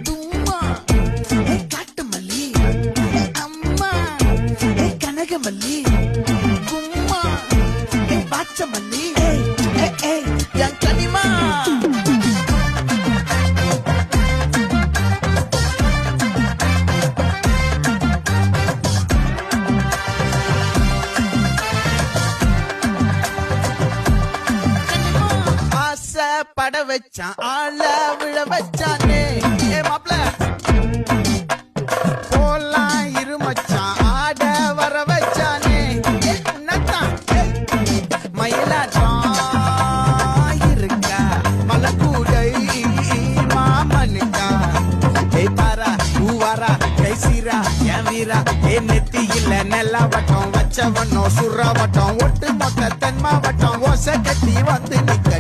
தும்மா காட்டு மல்லி அம்மா கனகமல்லி கும்மா பாச்ச மல்லி என் கனிமா பட வச்சான் ஆள விழ வச்சானே ஏ மாப்ள போலாம் இருமச்சான் ஆட வர வச்சானே உன்னதான் மயிலாட்டம் இருக்கா மலக்கூடை மாமனுக்கா ஏ பாரா பூவாரா கைசீரா என் வீரா ஏ நெத்தி இல்ல நெல்லா வட்டம் வச்சவனோ சுறா வட்டம் ஒட்டு மொத்த தென் மாவட்டம் ஓசை கட்டி வந்து நிக்க